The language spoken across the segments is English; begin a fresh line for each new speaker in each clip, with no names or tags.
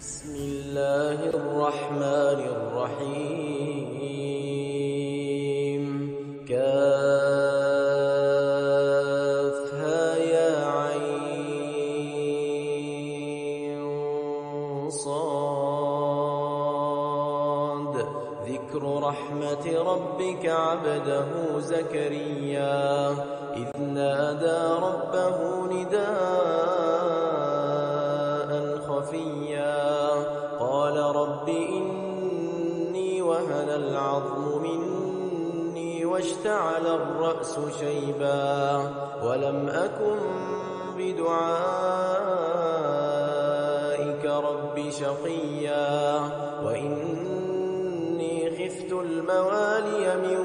بسم الله الرحمن الرحيم كافها يا عين صاد ذكر رحمة ربك عبده زكريا إذ نادى ربه نداء خفيا قال رب إني وهن العظم مني واشتعل الرأس شيبا ولم أكن بدعائك رب شقيا وإني خفت الموالي من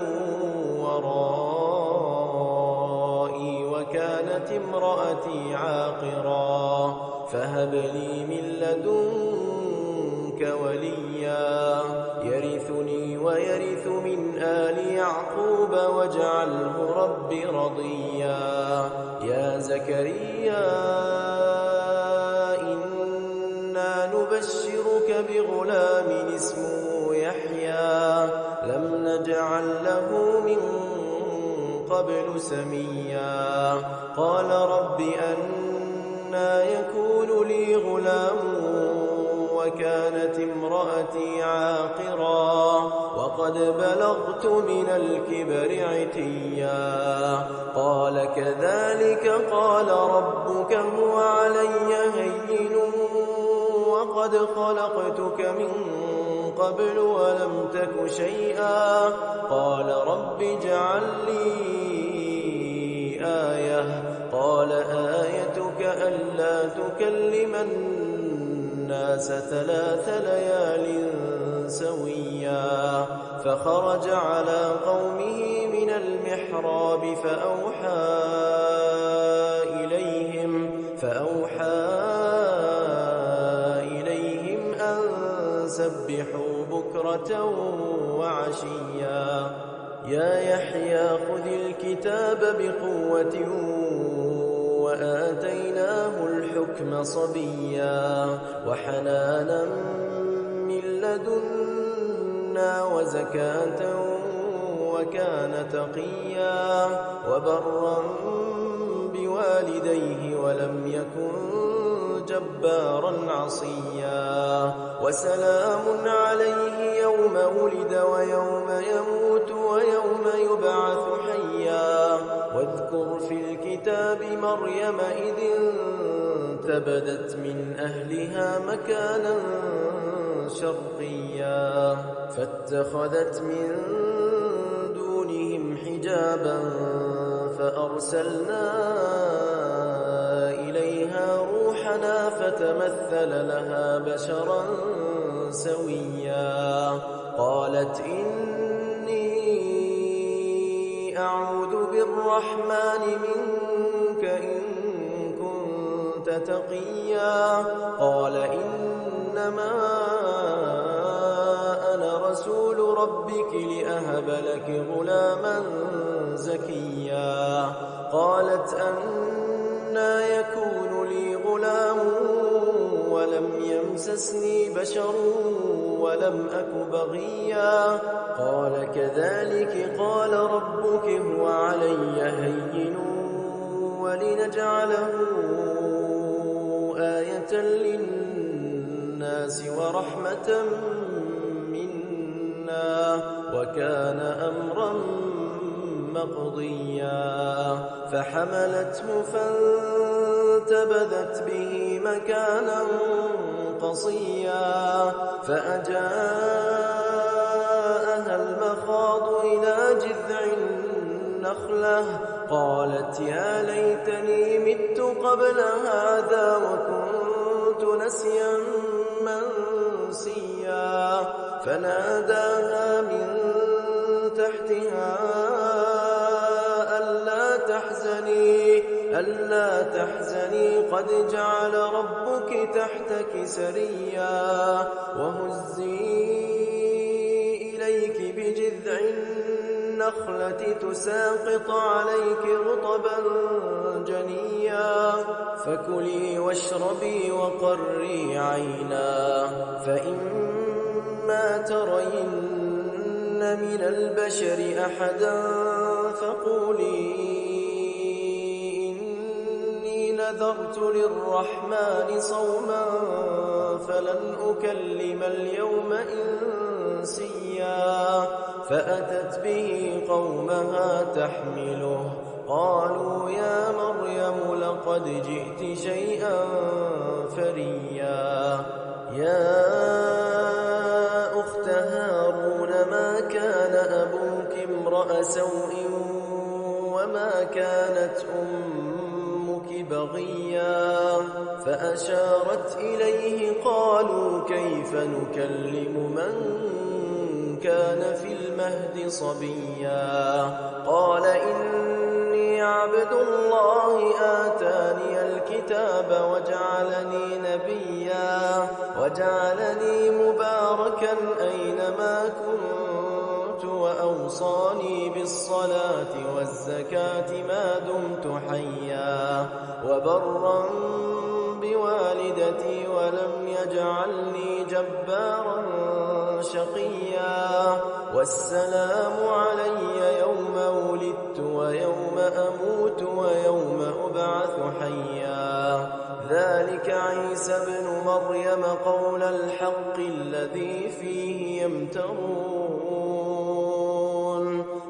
ورائي وكانت امرأتي عاقرا فهب لي من لدنك وليا يرثني ويرث من آل يعقوب واجعله رب رضيا يا زكريا إنا نبشرك بغلام اسمه يحيى لم نجعل له من قبل سميا قال رب أنى يكون لي غلام وكانت امرأتي عاقرا وقد بلغت من الكبر عتيا قال كذلك قال ربك هو علي هين وقد خلقتك من قبل ولم تك شيئا قال رب اجعل لي آية قال آيتك ألا تكلم الناس 3 ليال سويا فخرج على قومه من المحراب فأوحى إليهم أن سبحوا بكرة وعشيا يا يحيى خذ الكتاب بقوة وآتيناه الحكم صبيا وحنانا من لدنا وزكاة وكان تقيا وبرا بوالديه ولم يكن جبارا عصيا وسلام عليه يوم ولد ويوم يموت ويوم يبعث حيا واذكر في الكتاب مريم إذ انتبذت من أهلها مكانا شرقيا فاتخذت من دونهم حجابا فأرسلنا إليها روحنا فتمثل لها بشرا سويا قالت إني أعوذ بالرحمن منك إن كنت تقيا قال إنما أنا رسول ربك لأهب لك غلاما زكيا قالت أنى يكون لي غلام ولم يمسسني بشر ولم أك بغيا قال كذلك قال ربك هو علي هين ولنجعله آية للناس ورحمة منا وكان أمرا مقضيا فحملته فانتبذت به مكانا قصيا فأجاءها المخاض إلى جذع النخلة قالت يا ليتني مت قبل هذا وكنت نسيا منسيا فناداها من تحتها ألا تحزني قد جعل ربك تحتك سريا وهزي إليك بجذع النخلة تساقط عليك رطبا جنيا فكلي واشربي وقري عينا فإما ترين من البشر أحدا فقولي إني نذرت للرحمن صوما فلن أكلم اليوم إنسيا فأتت به قومها تحمله قالوا يا مريم لقد جئت شيئا فريا يا أخت هارون ما كان أبوك امرأ سوء وما كانت أمك بغيا فأشارت إليه قالوا كيف نكلم من كان في المهد صبيا قال إني عبد الله آتاني الكتاب وجعلني نبيا وجعلني مباركا أينما كنت وأوصاني بالصلاة والزكاة ما دمت حيا وبرا بوالدتي ولم يجعلني جبارا شقيا والسلام علي يوم ولدت ويوم أموت ويوم أبعث حيا ذلك عيسى ابن مريم قول الحق الذي فيه يمترون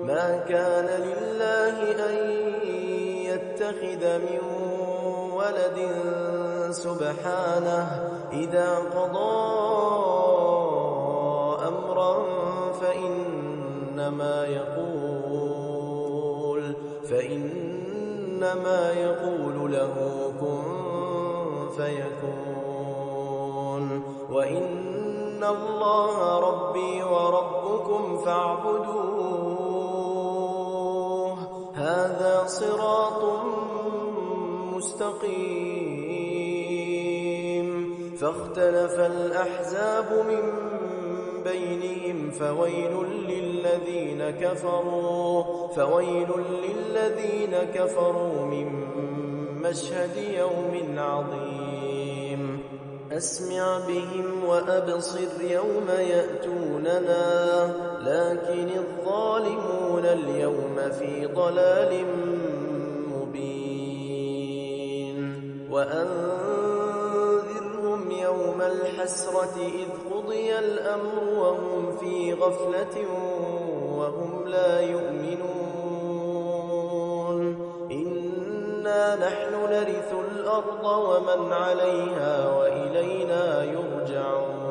ما كان لله أن يتخذ من ولد سبحانه إذا قضى أمرا فإنما يقول له كن فيكون وإن الله ربي وربكم فاعبدوه هذا صراط مستقيم فاختلف الأحزاب من بينهم فويل للذين كفروا من مشهد يوم عظيم أسمع بهم وأبصر يوم يأتوننا لكن الظالمون اليوم في ضلال مبين وأنذرهم يوم الحسرة إذ قضي الأمر وهم في غفلة وهم لا يؤمنون إنا نحن نرث الأرض ومن عليها وإلينا يرجعون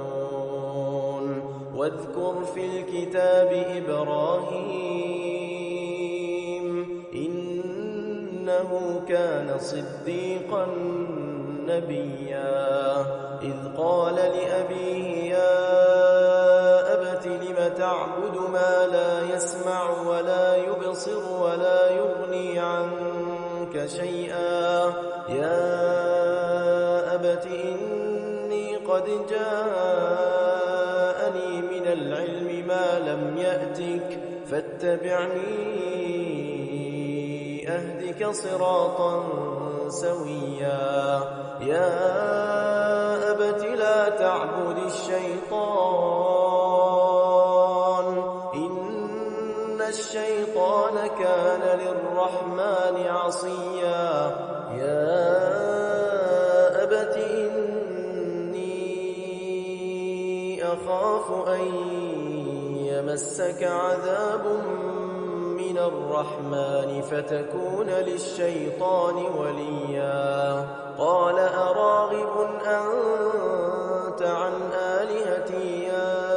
واذكر في الكتاب إبراهيم إنه كان صديقا نبيا إذ قال لأبيه يا أبت لم تعبد ما لا يسمع ولا يبصر ولا يغني عنك شيئا يا أبت إني قد جاءني من العلم ما لم يأتك فاتبعني أهدك صراطا سويا يا أبت لا تعبد الشيطان إن الشيطان كان للرحمن عصيا يا أبت إني أخاف أن يمسك عذاب من الرحمن فتكون للشيطان وليا قال أراغب أنت عن آلهتي يا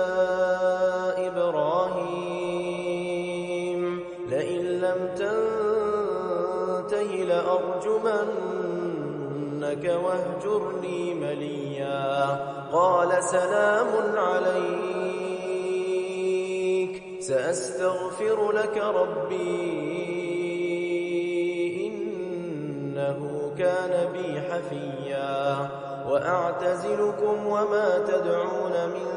إبراهيم لئن لم تنته لأرجمنك واهجرني مليا قال سلام عليك سأستغفر لك ربي إنه كان بي حفيا وأعتزلكم وما تدعون من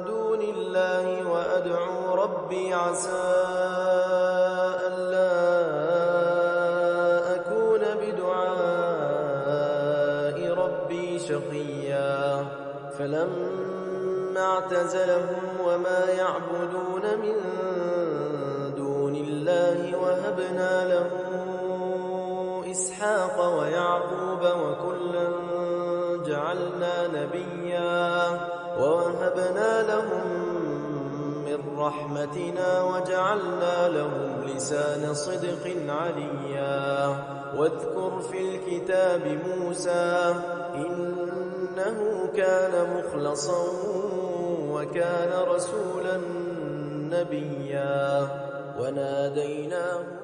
دون الله وأدعو ربي عسى شقيا فلما اعتزلهم وما يعبدون من دون الله وهبنا له إسحاق ويعقوب وكلا جعلنا نبيا ووهبنا لهم من رحمتنا وجعلنا لهم لسان صدق عليا واذكر في الكتاب موسى إنه كان مخلصا وكان رسولا نبيا وناديناه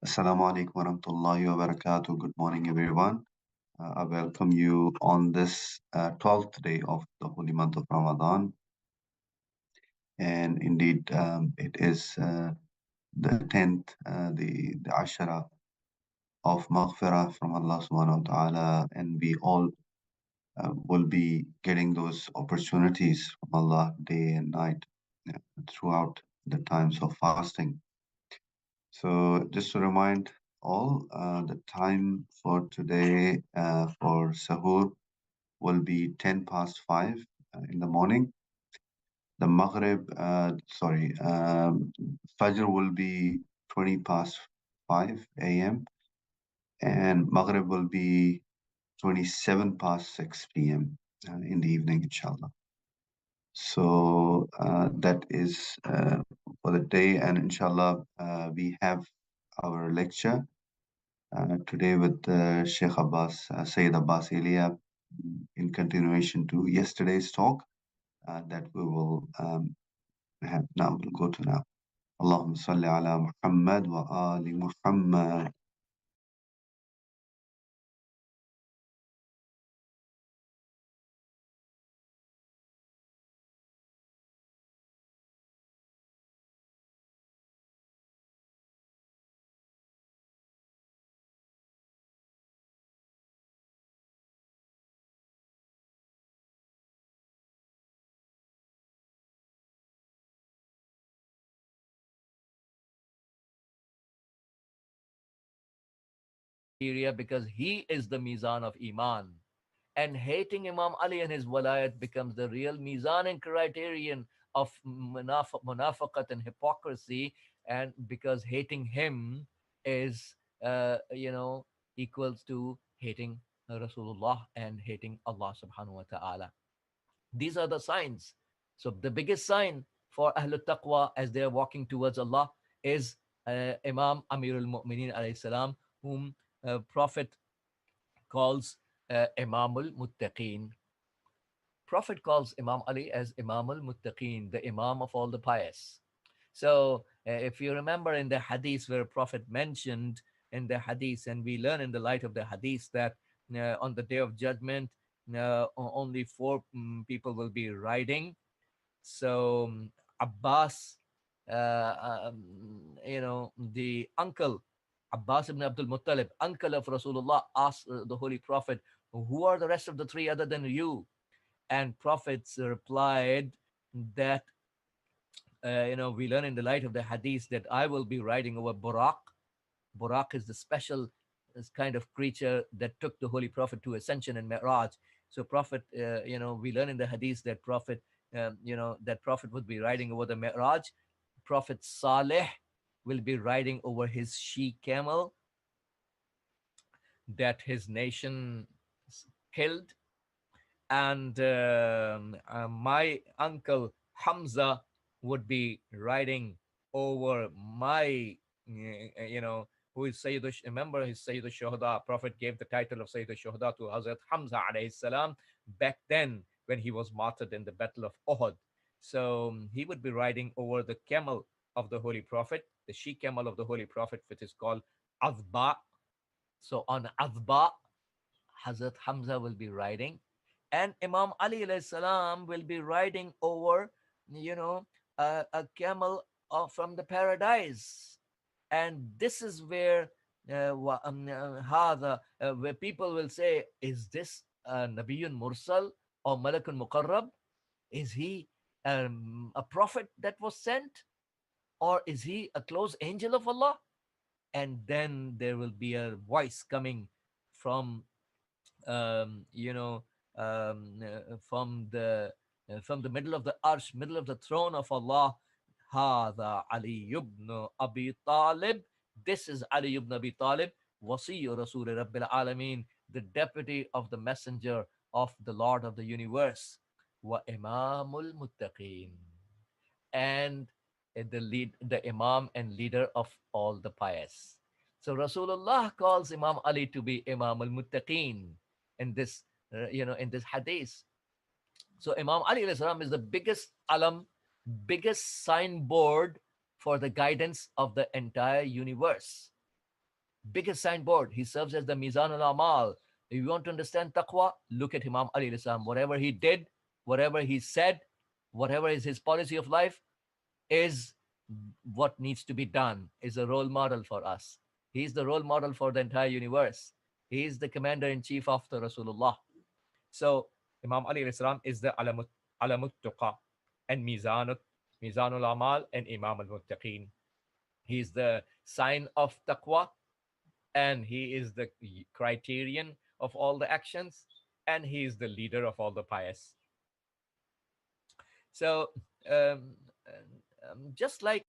Assalamu alaikum warahmatullahi wabarakatuh. Good morning, everyone. I welcome you on this 12th day of the holy month of Ramadan. And indeed, it is the 10th, the Ashara of Maghfirah from Allah subhanahu wa ta'ala. And we all will be getting those opportunities from Allah day and night throughout the times of fasting. So just to remind all, the time for today for Sahur will be 10 past 5 in the morning. The Maghrib, Fajr will be 20 past 5 a.m. and Maghrib will be 27 past 6 p.m. In the evening, inshallah. So that is for the day, and inshallah, we have our lecture today with Sheikh Abbas, Sayyid Abbas Ilya, in continuation to yesterday's talk that we will have now. We'll go to now. Allahumma salli ala Muhammad wa ali Muhammad.
Criteria because he is the Mizan of Iman. And hating Imam Ali and his walayat becomes the real Mizan and criterion of munafiqat and hypocrisy. And because hating him is, equals to hating Rasulullah and hating Allah subhanahu wa ta'ala. These are the signs. So the biggest sign for Ahlul Taqwa as they are walking towards Allah is Imam Amirul Mu'mineen alayhi salam, whom Prophet calls Imamul Muttaqeen. Prophet calls Imam Ali as Imamul Muttaqeen, the Imam of all the pious. So if you remember in the hadith where Prophet mentioned in the hadith, and we learn in the light of the hadith that on the day of judgment, only four people will be riding. So Abbas, the uncle, Abbas ibn Abdul Muttalib, uncle of Rasulullah, asked the Holy Prophet, who are the rest of the three other than you? And Prophets replied that, we learn in the light of the hadith that I will be riding over Burak. Burak is the special kind of creature that took the Holy Prophet to Ascension and Mi'raj. So Prophet, we learn in the hadith that that Prophet would be riding over the Mi'raj. Prophet Saleh will be riding over his she camel that his nation killed. And my uncle Hamza would be riding over my, who is Sayyid, remember his Sayyid al-Shuhada. Prophet gave the title of Sayyid al-Shuhada to Hazrat Hamza alayhi salam back then when he was martyred in the Battle of Uhud. So he would be riding over the camel of the Holy Prophet, the she camel of the Holy Prophet, which is called Azba. So on Azba, Hazrat Hamza will be riding, and Imam Ali alayhi salam will be riding over, a camel from the paradise. And this is where where people will say, is this Nabiyun Mursal or Malakun Muqarrab? Is he a prophet that was sent? or is he a close angel of Allah? And then there will be a voice coming from you know from the middle of the arsh, middle of the throne of Allah. Hada Ali ibn Abi Talib. This is Ali ibn Abi Talib, wasiyu Rasul Rabbil Alameen, the deputy of the messenger of the Lord of the universe, wa Imamul Muttaqeen, and the Imam and leader of all the pious. So Rasulullah calls Imam Ali to be Imam al-Muttaqeen in this, in this hadith. So Imam Ali alayhi salam is the biggest alam, biggest signboard for the guidance of the entire universe. Biggest signboard. He serves as the Mizan al-Amal. If you want to understand taqwa, look at Imam Ali alayhi salam. Whatever he did, whatever he said, whatever is his policy of life, is what needs to be done, is a role model for us. He is the role model for the entire universe. He is the commander in chief after Rasulullah. So Imam Ali alayhi salam is the alamut tuqa and mizanul amal and Imam al muttaqin. He is the sign of taqwa, and he is the criterion of all the actions, and he is the leader of all the pious. So um, just like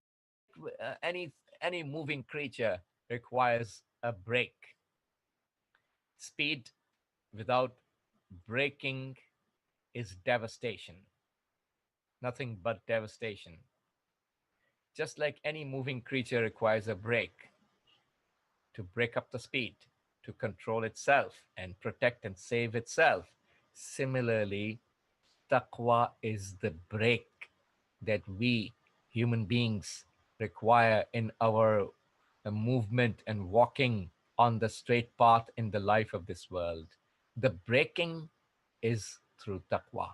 any moving creature requires a break, speed without breaking is devastation, nothing but devastation. Just like any moving creature requires a break to break up the speed, to control itself and protect and save itself. Similarly, taqwa is the break that we human beings require in our movement and walking on the straight path in the life of this world. The breaking is through taqwa.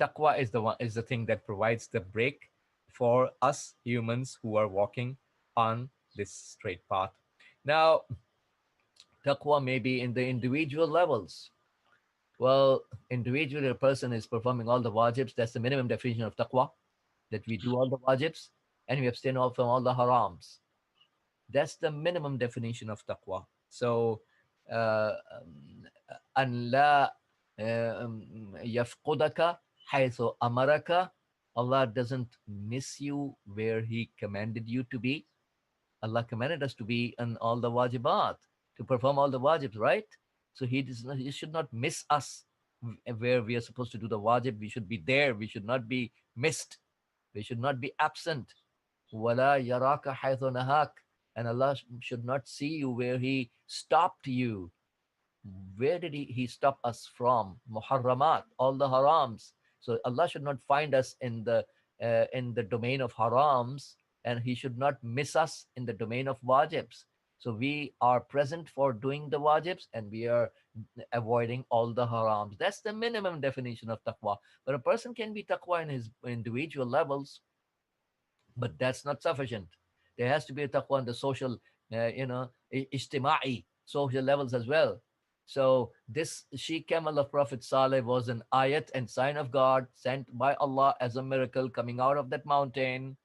Taqwa is the thing that provides the break for us humans who are walking on this straight path. Now, taqwa may be in the individual levels. Well, individually, a person is performing all the wajibs. That's the minimum definition of taqwa, that we do all the wajibs and we abstain from all the harams. That's the minimum definition of taqwa. So, أن لا يفقدك حيث أمرك. Allah doesn't miss you where He commanded you to be. Allah commanded us to be on all the wajibat, to perform all the wajibs, right? So He should not miss us where we are supposed to do the wajib. We should be there. We should not be missed. We should not be absent. وَلَا يَرَاكَ حَيْثُ نَهَاكَ. And Allah should not see you where He stopped you. Where did He stop us from? Muharramat, all the harams. So Allah should not find us in the domain of harams, and He should not miss us in the domain of wajibs. So we are present for doing the wajibs, and we are avoiding all the harams. That's the minimum definition of taqwa. But a person can be taqwa in his individual levels, but that's not sufficient. There has to be a taqwa on the social, ijtima'i, social levels as well. So this she-camel of Prophet Saleh was an ayat and sign of God sent by Allah as a miracle coming out of that mountain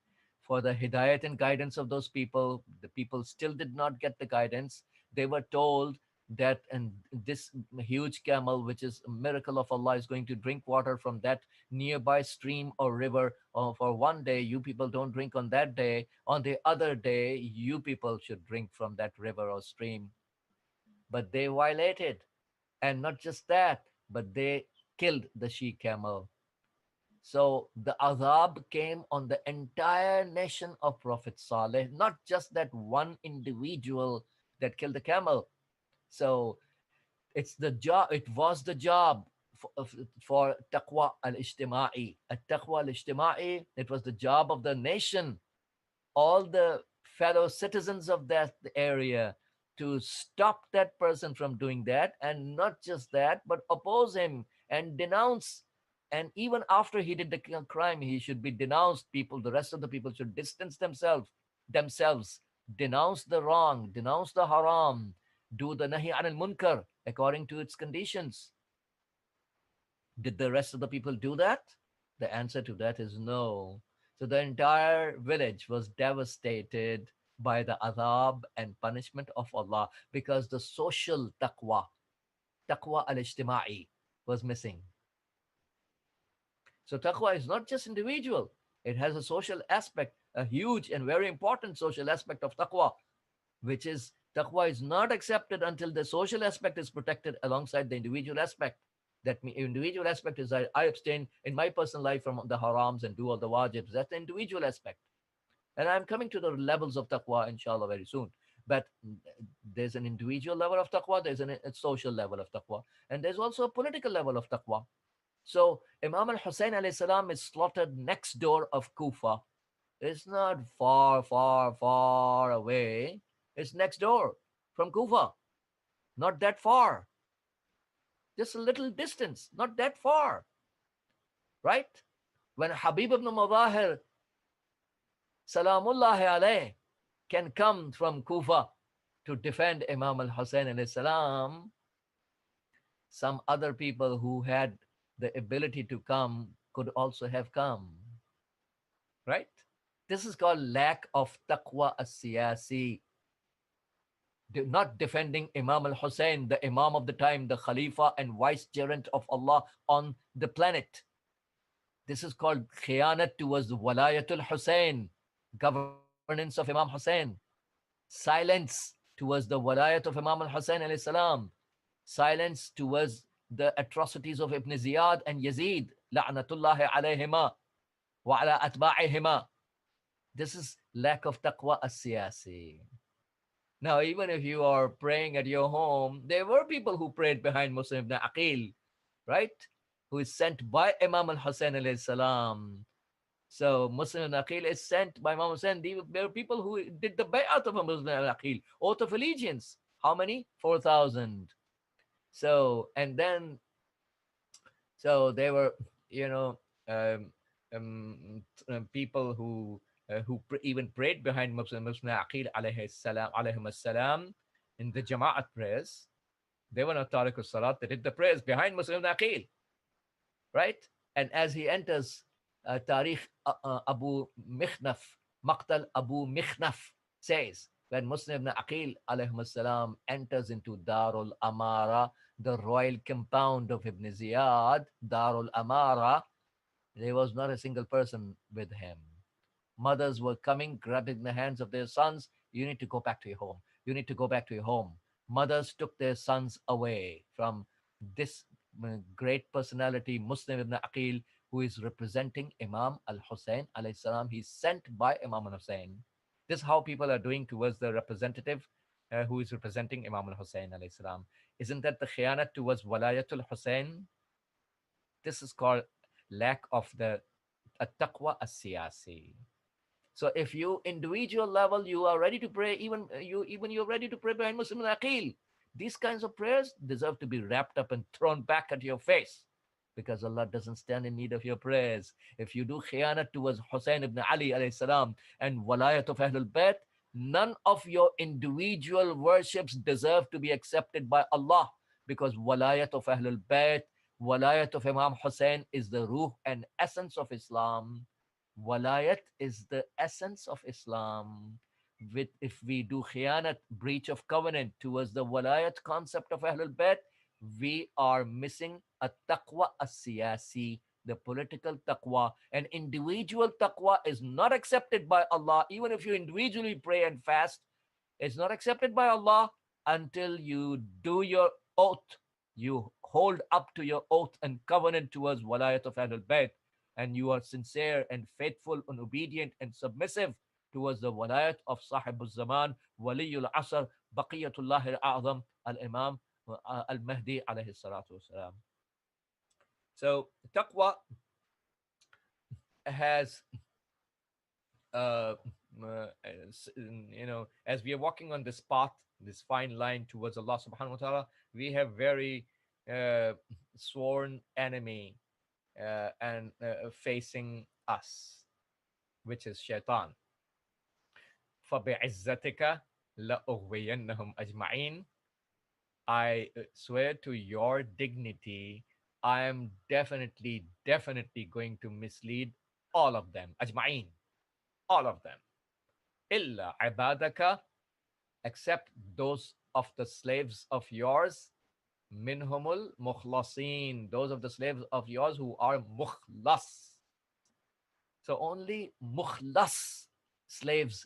for the hidayat and guidance of those people. The people still did not get the guidance. They were told that, and this huge camel, which is a miracle of Allah, is going to drink water from that nearby stream or river. For one day, you people don't drink on that day. On the other day, you people should drink from that river or stream. But they violated. And not just that, but they killed the she camel. So the azab came on the entire nation of Prophet Saleh, not just that one individual that killed the camel. So it was the job for taqwa al-ijtima'i. At-taqwa al-ijtima'i, it was the job of the nation, all the fellow citizens of that area, to stop that person from doing that, and not just that, but oppose him and denounce. And even after he did the crime, he should be denounced. People, the rest of the people should distance themselves, denounce the wrong, denounce the haram, do the nahi anil munkar according to its conditions. Did the rest of the people do that? The answer to that is no. So the entire village was devastated by the adab and punishment of Allah because the social taqwa al-ijtima'i, was missing. So taqwa is not just individual, it has a social aspect, a huge and very important social aspect of taqwa, which is taqwa is not accepted until the social aspect is protected alongside the individual aspect. That individual aspect is I abstain in my personal life from the harams and do all the wajibs. That's the individual aspect. And I'm coming to the levels of taqwa, inshallah, very soon. But there's an individual level of taqwa, there's a social level of taqwa, and there's also a political level of taqwa. So Imam al Hussein alayhi salam is slaughtered next door of Kufa. It's not far, far, far away. It's next door from Kufa. Not that far. Just a little distance. Not that far. Right? When Habib ibn Mudahir, Salamullahi alayh, can come from Kufa to defend Imam al Hussein alayhi salam, some other people who had the ability to come could also have come. Right? This is called lack of taqwa as-siyasi. Not defending Imam al Hussein, the Imam of the time, the Khalifa and vicegerent of Allah on the planet. This is called khiyanat towards the Walayatul Hussein, governance of Imam Hussein. Silence towards the Walayat of Imam al Hussein alayhi salam. Silence towards the atrocities of Ibn Ziyad and Yazid, la'natullahi alayhima wa ala atba'ihima. This is lack of taqwa as-siyasi. Now, even if you are praying at your home, there were people who prayed behind Muslim ibn Aqil, right? Who is sent by Imam al-Hussein alayhi salam. So Muslim ibn Aqil is sent by Imam Hussein. There were people who did the bay'at of Muslim ibn Aqil, oath of allegiance. How many? 4,000. So, and then, so they were, you know, um, people who even prayed behind Muslim Aqil alayhim salam in the Jama'at prayers. They were not Tariq Salat. They did the prayers behind Muslim Aqil, right? And as he enters, Tariq Abu Mikhnaf, Maqtal Abu Mikhnaf says, when Muslim Aqil alayhim salam enters into Darul Amara, the royal compound of Ibn Ziyad, Darul Amara, there was not a single person with him. Mothers were coming, grabbing the hands of their sons. You need to go back to your home. You need to go back to your home. Mothers took their sons away from this great personality, Muslim ibn Aqil, who is representing Imam al Hussein alayhi salam. He's sent by Imam al Hussein. This is how people are doing towards the representative who is representing Imam al Hussein alayhi salam. Isn't that the khiyanat towards Walayatul Hussein? This is called lack of the taqwa as-siyasi. So if you individual level you are ready to pray, even you're ready to pray behind Muslim Aqil, these kinds of prayers deserve to be wrapped up and thrown back at your face, because Allah doesn't stand in need of your prayers. If you do khiyanat towards Hussein ibn Ali alayhi salam and walayat of Ahlul Bayt, none of your individual worships deserve to be accepted by Allah, because walayat of Ahlul Bayt, walayat of Imam Hussein is the ruh and essence of Islam. Walayat is the essence of Islam. If we do khiyanat, breach of covenant towards the walayat concept of Ahlul Bayt, we are missing a taqwa as-siyasi, the political taqwa. And individual taqwa is not accepted by Allah. Even if you individually pray and fast, it's not accepted by Allah until you do your oath. You hold up to your oath and covenant towards walayat of Ahlul Bayt, and you are sincere and faithful and obedient and submissive towards the walayat of Sahib al-Zaman, Waliyul Asr, Baqiyatullah al-A'zam, al-Imam al-Mahdi alayhi salatu wasalam. So taqwa has, uh, as we are walking on this path, this fine line towards Allah subhanahu wa ta'ala, we have very sworn enemy and facing us, which is shaitan. فَبِعِزَّتِكَ لَأُغْوِيَنَّهُمْ أَجْمَعِينَ. I swear to your dignity, I am definitely going to mislead all of them, ajma'in, all of them. Illa ibadaka, except those of the slaves of yours, minhumul mukhlasin, those of the slaves of yours who are mukhlas. So only mukhlas slaves,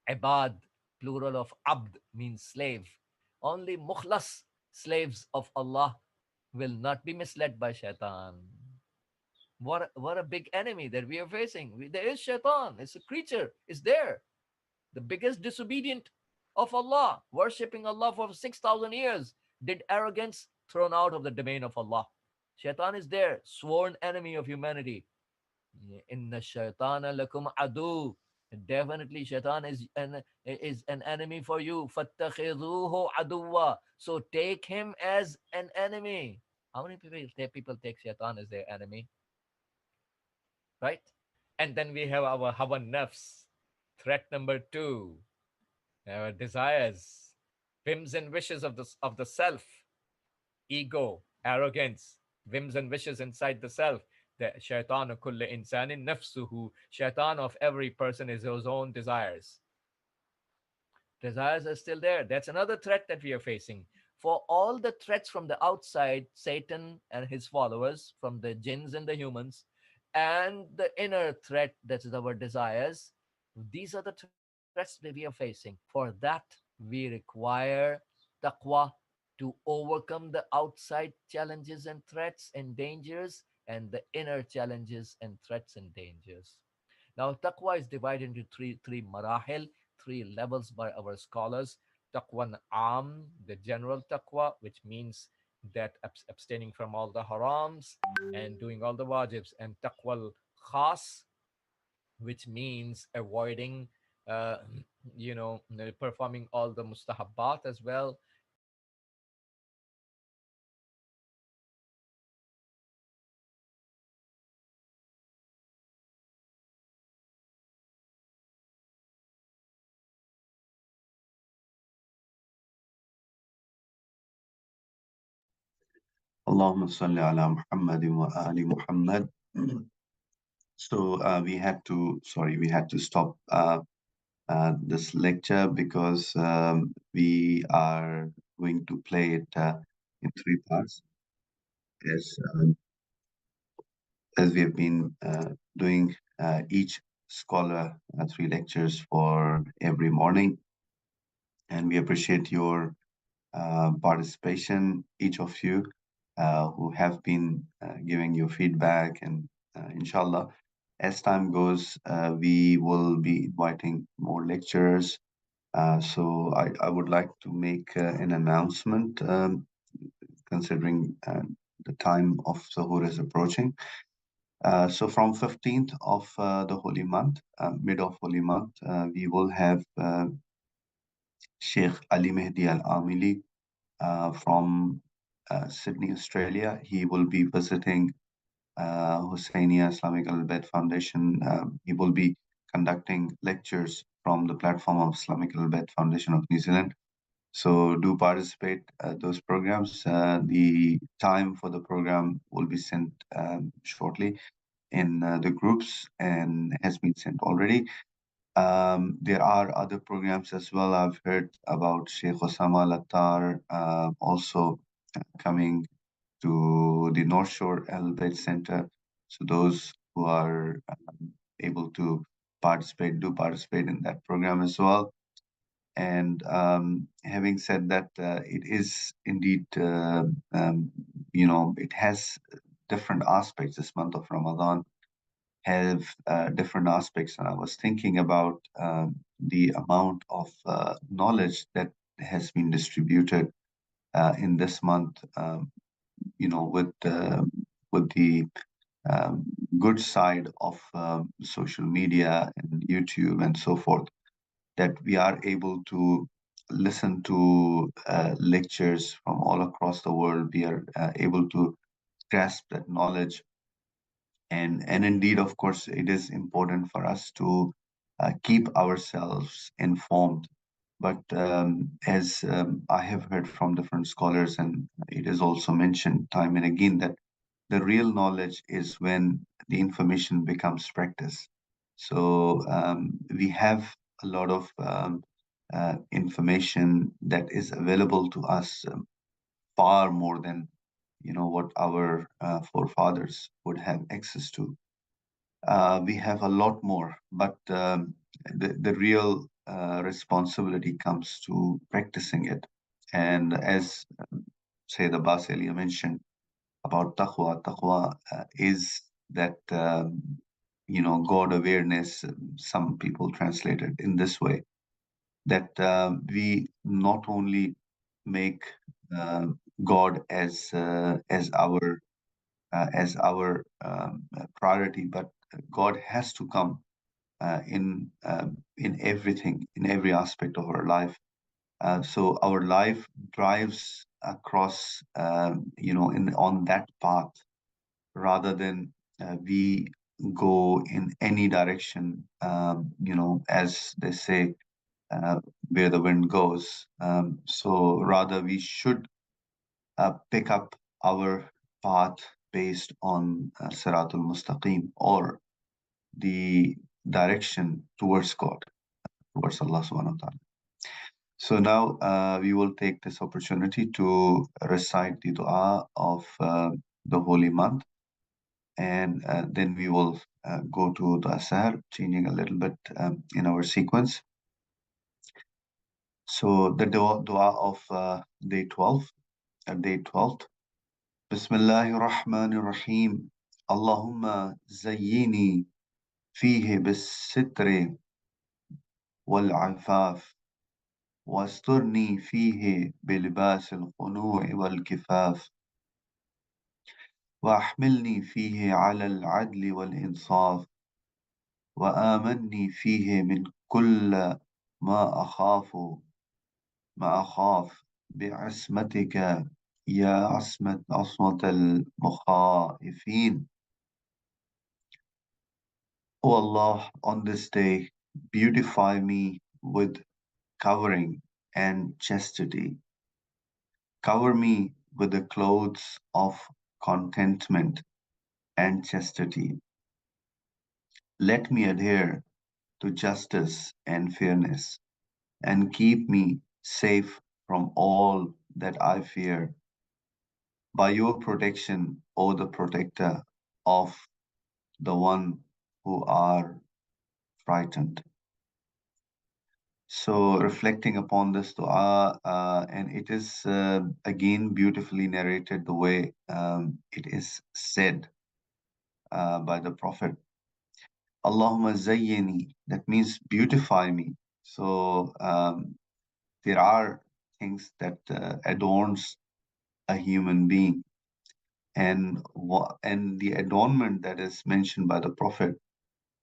ibad, plural of abd means slave. Only mukhlas slaves of Allah will not be misled by shaitan. What a big enemy that we are facing. There is shaitan. It's a creature. It's there. The biggest disobedient of Allah, worshipping Allah for 6,000 years, did arrogance, thrown out of the domain of Allah. Shaitan is there, sworn enemy of humanity. Inna shaitana lakum adu. Definitely, shaitan is an enemy for you. Fattakhiduhu aduwa. So take him as an enemy. How many people take shaitan as their enemy? Right? And then we have our hawa nafs. Threat number two, our desires, whims and wishes of the self, ego, arrogance, whims and wishes inside the self. The shaitan kulli insanin nafsuhu. Shaitan of every person is his own desires. Desires are still there. That's another threat that we are facing. For all the threats from the outside, Satan and his followers, from the jinns and the humans, and the inner threat, that is our desires, these are the threats that we are facing. For that, we require taqwa to overcome the outside challenges and threats and dangers, and the inner challenges and threats and dangers. Now, taqwa is divided into three marahil, three levels by our scholars. Taqwa am, the general taqwa, which means that abstaining from all the harams and doing all the wajibs, and taqwa khas, which means avoiding, uh, performing all the mustahabbat as well, and avoiding all the
Allahumma salli ala Muhammadin wa ali Muhammad. So we had to stop this lecture because we are going to play it in three parts, as as we have been doing each scholar three lectures for every morning, and we appreciate your participation, each of you who have been giving your feedback, and inshallah, as time goes, we will be inviting more lecturers. So I would like to make an announcement, considering the time of Sahur is approaching. So from 15th of the holy month, mid of holy month, we will have Sheikh Ali Mehdi Al-Amili from Sydney, Australia. He will be visiting Husseiniya Islamic Al-Bait Foundation. He will be conducting lectures from the platform of Islamic Al-Bait Foundation of New Zealand. So do participate those programs. The time for the program will be sent shortly in the groups and has been sent already. There are other programs as well. I've heard about Sheikh Osama Lattar also coming to the North Shore Al Bayt Center. So those who are able to participate, do participate in that program as well. And having said that, it is indeed, it has different aspects. This month of Ramadan have different aspects. And I was thinking about the amount of knowledge that has been distributed in this month, with the um, good side of social media and YouTube and so forth, that we are able to listen to lectures from all across the world. We are able to grasp that knowledge, and indeed, of course, it is important for us to keep ourselves informed. But as I have heard from different scholars, and it is also mentioned time and again, that the real knowledge is when the information becomes practice. So we have a lot of information that is available to us, far more than what our forefathers would have access to. We have a lot more, but the real responsibility comes to practicing it. And as Sayyid Abbas earlier mentioned about taqwa, taqwa is that God awareness. Some people translate it in this way, that we not only make uh, God as our priority, but God has to come in everything, in every aspect of our life. So our life drives across, in on that path, rather than we go in any direction, as they say, where the wind goes. So rather, we should pick up our path based on Siratul Mustaqim, or the direction towards God, towards Allah subhanahu wa ta'ala. So now we will take this opportunity to recite the dua of the holy month, and then we will go to the Sahar, changing a little bit in our sequence. So the dua of day 12, day 12th. Bismillahir Rahmanir Rahim. Allahumma zayyini fihi bis-sitri wal-'afaf, واسترني فيه بلباس القنوع والكفاف، وأحملني فيه على العدل والإنصاف، وآمني فيه من كل ما أخاف ما أخاف بعصمتك يا عصمة المخائفين. O Allah, on this day, beautify me with covering and chastity. Cover me with the clothes of contentment and chastity. Let me adhere to justice and fairness, and keep me safe from all that I fear. By your protection, O the protector of the one who are frightened. So, reflecting upon this dua, and it is again beautifully narrated the way it is said by the Prophet. Allahumma zayyini, that means beautify me. So, there are things that adorns a human being, and the adornment that is mentioned by the Prophet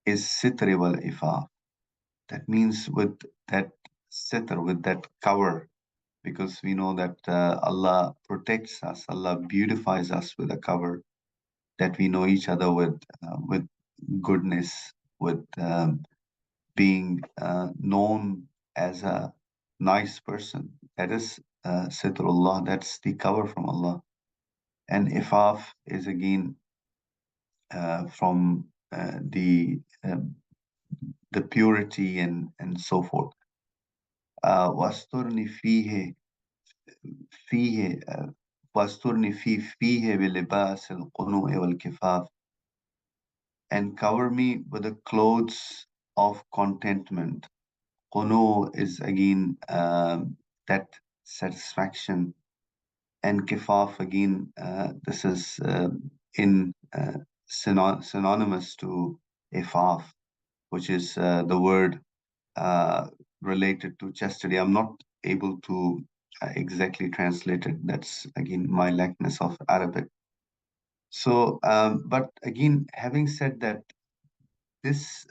is sitri wal ifaf. That means with that sitr, with that cover, because we know that Allah protects us, Allah beautifies us with a cover, that we know each other with goodness, with being known as a nice person. That is sitrullah, that's the cover from Allah. And ifaf is again from the purity and so forth. واسترني فيه واسترني فيه بلباس القنوع والكفاف, and cover me with the clothes of contentment. Qunu is again that satisfaction, and kifaf again, this is in synonymous to ifaf, which is the word uh, related to chastity. I'm not able to exactly translate it. That's again my lackness of Arabic. So, but again, having said that, this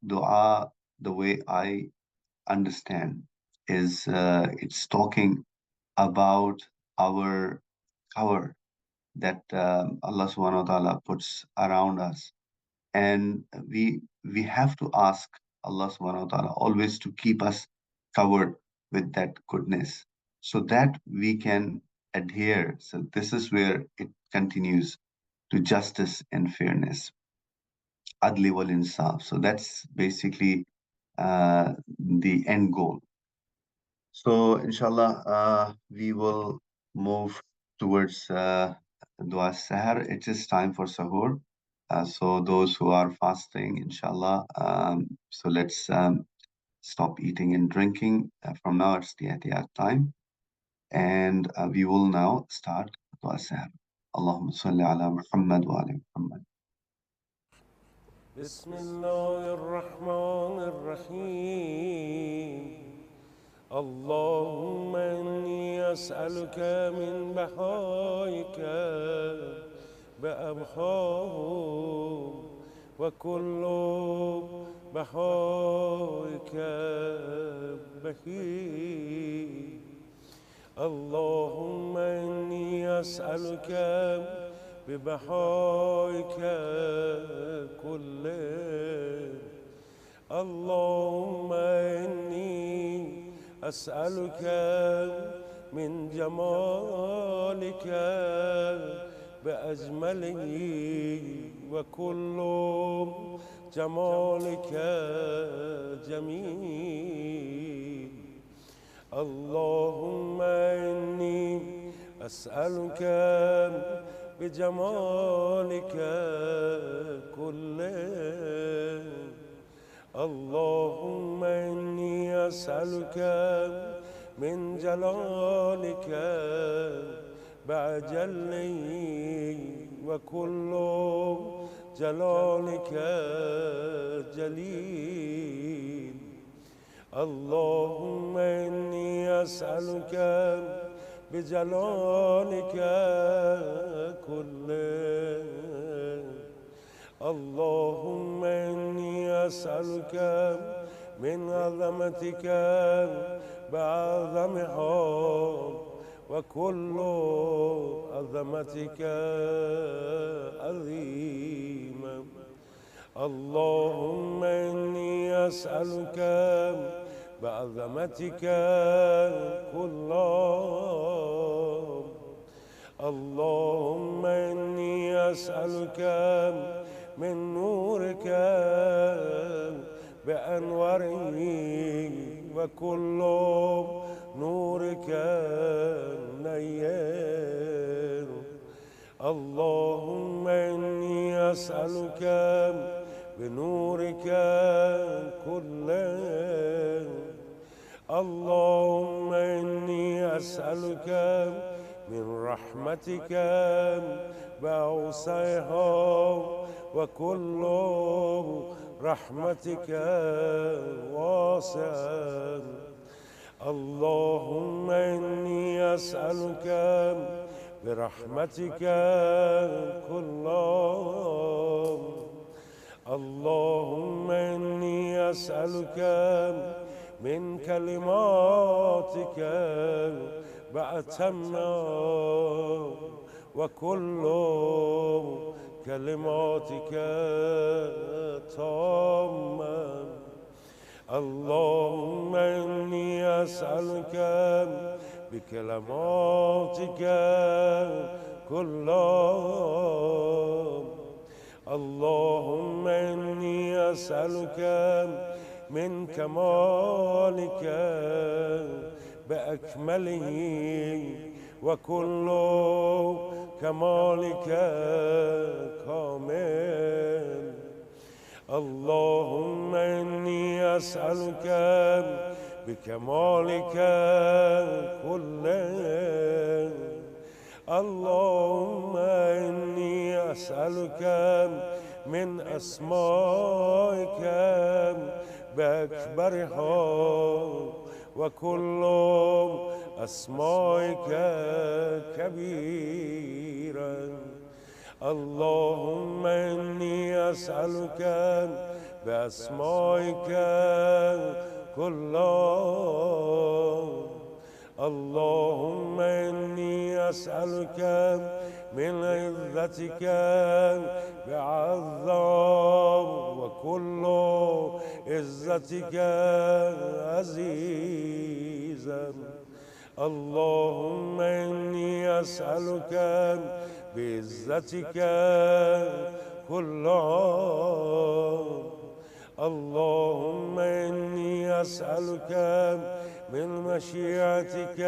dua, the way I understand, is it's talking about our cover that Allah subhanahu wa ta'ala puts around us. And we have to ask Allah subhanahu wa ta'ala always to keep us covered with that goodness, so that we can adhere. So this is where it continues. to justice and fairness. Adli wal insaf. So that's basically the end goal. So, inshallah, we will move towards Dua Sahar. It is time for Sahur. So, those who are fasting, inshallah, so let's stop eating and drinking. From now, it's the Atiyat time. And we will now start Dua Sahar. Allahumma salli ala Muhammad wa ala Muhammad.
بسم الله الرحمن الرحيم اللهم إني أسألك من بحائك بأبحاه وكل بحائك بهي اللهم إني أسألك ببحائك كله اللهم إني أسألك من جمالك بأجمله وكل جمالك جميل اللهم إني أسألك بجمالك كله اللهم إني أسألك من جلالك بعجله وكل جلالك جليل اللهم إني أسألك بجلالك كله اللهم إني أسألك من عظمتك بعظمها وكل عظمتك عظيما اللهم إني أسألك بعظمتك كلها اللهم إني أسألك من نورك بأنواره وكل نورك نير اللهم إني أسألك بنورك كله اللهم إني أسألك من رحمتك بأوسعها وكل رحمتك واسعة اللهم إني أسألك برحمتك كلها اللهم إني أسألك من كلماتك بأتمها وكل كلماتك تامة اللهم إني أسألك بكلماتك كلها اللهم إني أسألك من كمالك بأكمله وكل كمالك كامل اللهم إني أسألك بكمالك كله اللهم إني أسألك من أسمائك بأكبرها وكل أسمائك كبيرا اللهم إني أسألك بأسمائك كلها اللهم إني أسألك من عزتك بعظام وكل عزتك عزيزا اللهم إني أسألك بعزتك كل عام. اللهم إني أسألك من مشيئتك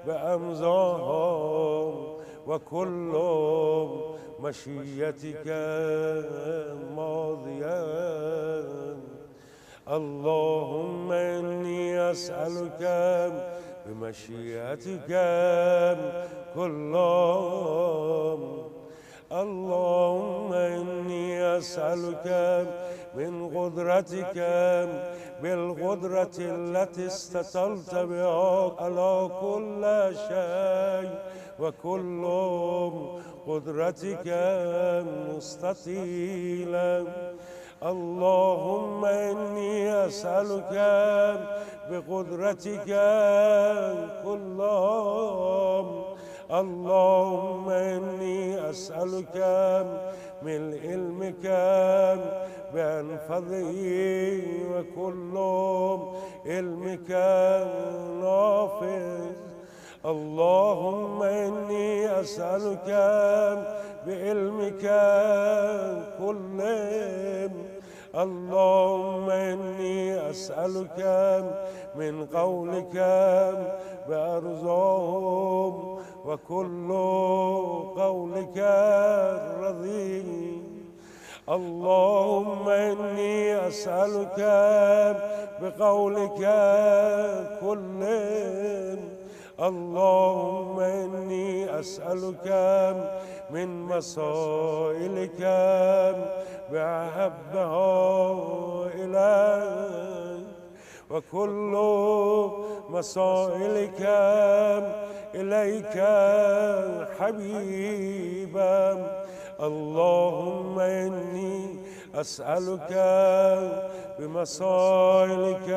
بأمزاهم وكل مشيئتك ماضيا. اللهم إني أسألك بمشيئتك كل عام. اللهم إني أسألك من قدرتك بالقدرة التي استطلت بها على كل شيء وكل قدرتك مستطيلا. اللهم إني أسألك بقدرتك كل عام. اللهم إني أسألك من علمك بأنفذه وكل علمك نافذ. اللهم إني أسألك بعلمك كله. اللهم إني أسألك من قولك بأرزاهم وكل قولك رضي. اللهم إني أسألك بقولك كله. اللهم إني أسألك من مسائلك بأحبها إليك وكل مسائلك إليك حبيبا. اللهم إني أسألك بمسائلك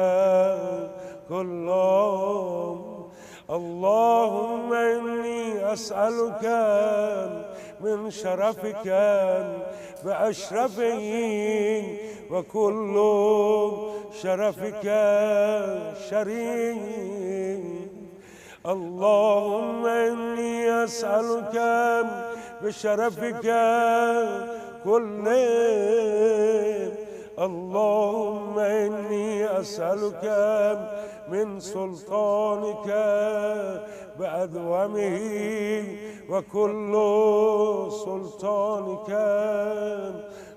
كل عام. اللهم إني أسألك من شرفك بأشرفه وكل شرفك شريف. اللهم إني أسألك بشرفك كله. اللهم إني أسألك من سلطانك بأدومه وكل سلطانك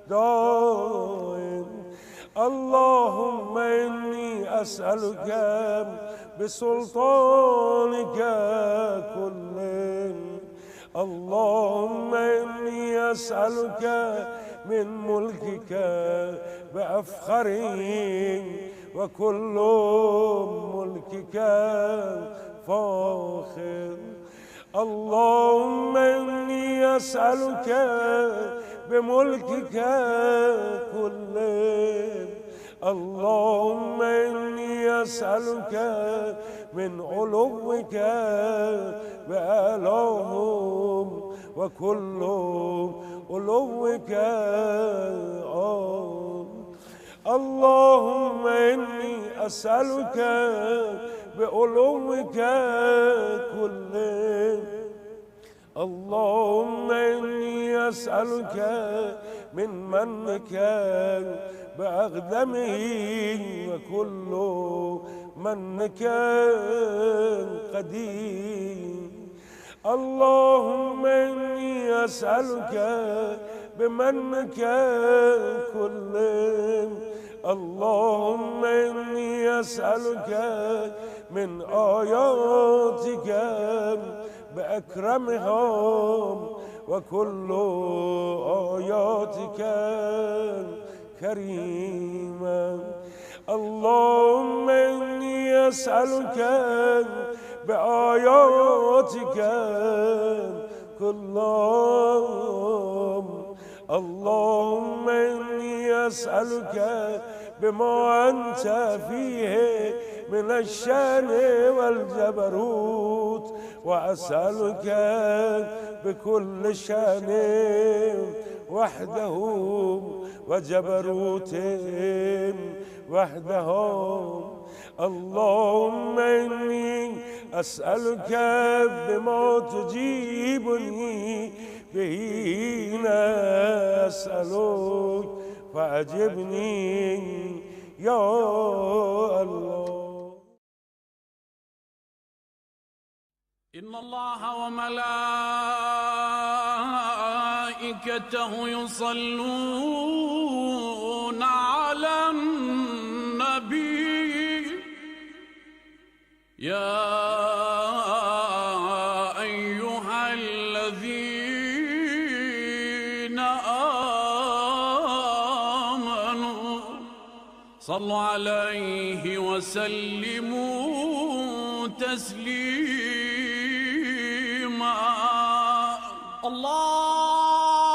دائم. اللهم إني أسألك بسلطانك كله. اللهم إني أسألك من ملكك بأفخره وكل ملكك فاخر. اللهم إني أسألك بملكك كله. اللهم إني أسألك من علوك بأعلاهم وكل علوك اللهم إني أسألك بعلوك كله. اللهم إني أسألك من منك بأقدمه وكل منك قديم. اللهم إني أسألك بمنك كله. اللهم إني أسألك من آياتك بأكرمها وكل آياتك كريما. اللهم إني أسألك بآياتك كلهم. اللهم إني أسألك بما أنت فيه من الشان والجبروت، وأسألك بكل شان وحده وجبروت وحدهم. اللهم إني أسألك بما تجيبني به أسألك فأجبني يا الله.
إن الله وملائكته يصلون على النبي يا أيها الذين آمنوا صلوا عليه وسلموا تسليما. الله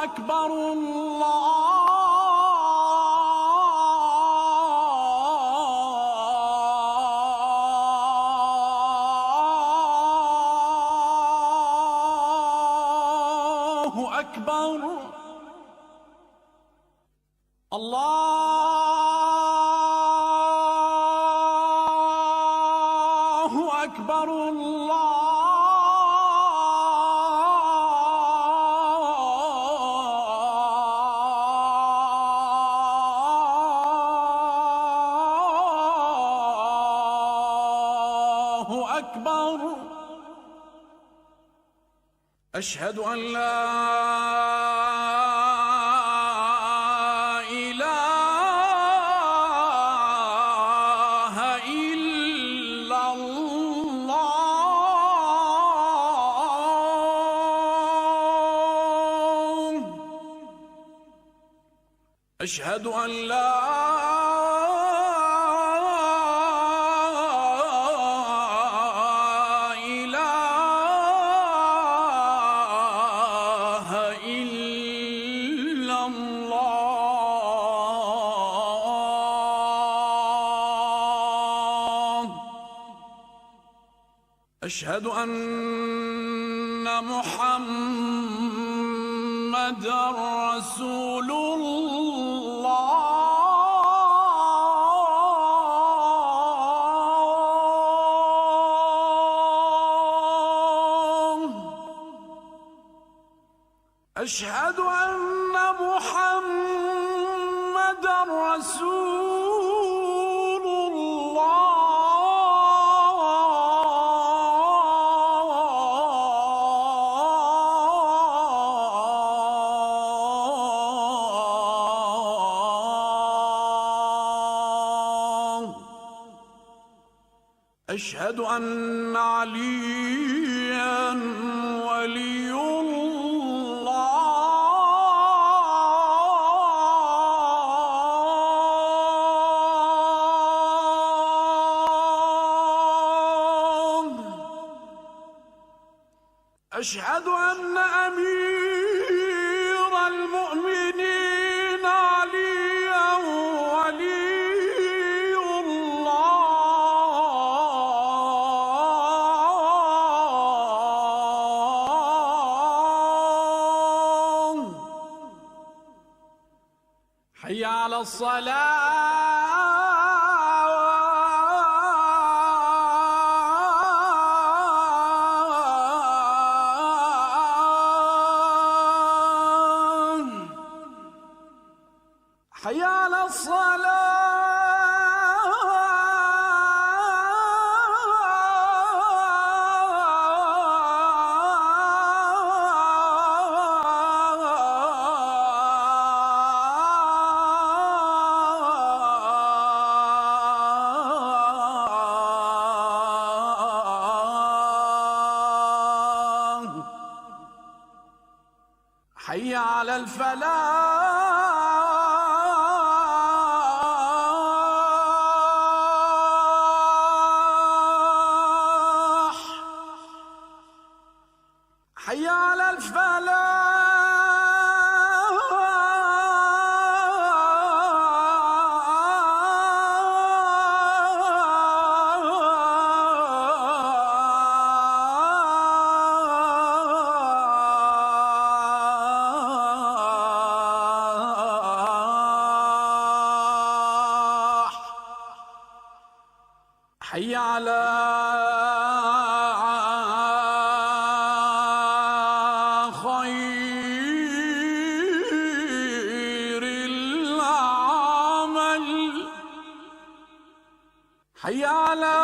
أكبر الله أكبر. الله أكبر. الله أكبر. أشهد أن لا إله إلا الله. أشهد أن لا إله إلا الله. أشهد أن محمدًا رسول الله. أشهد أن محمدًا رسول الله. أشهد أن عليًا ولي الله. أشهد أن أمير المؤمنين عليًا ولي الله. حي على الصلاة. حي على الصلاة. حي على الفلاح. حي على الفلاح. حي على خير العمل، حي على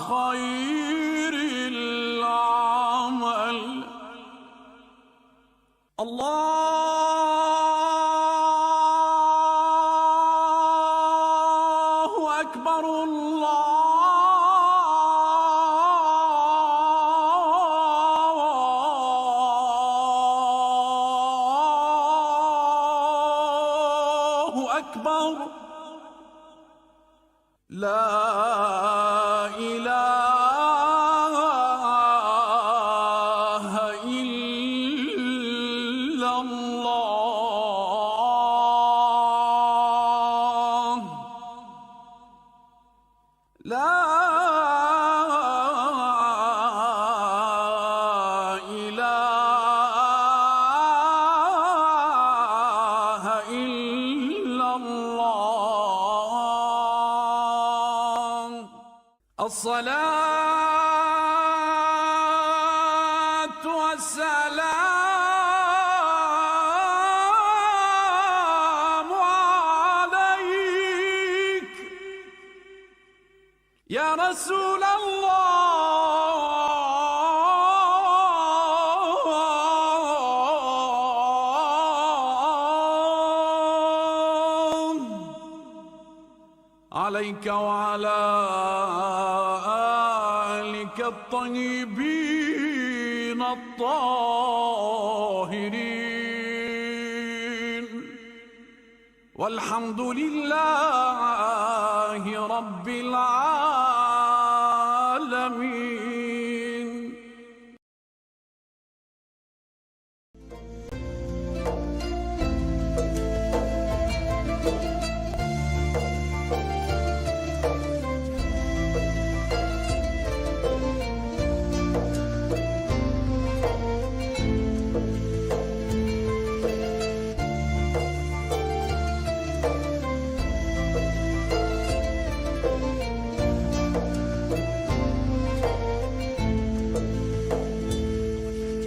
خير العمل. الله أكبر، الله أكبر، لا إله إلا الله، لا إله إلا الله. الصلاة والسلام عليك يا رسول الله، عليك وعلى آلك الطيبين الطاهرين، والحمد لله رب العالمين.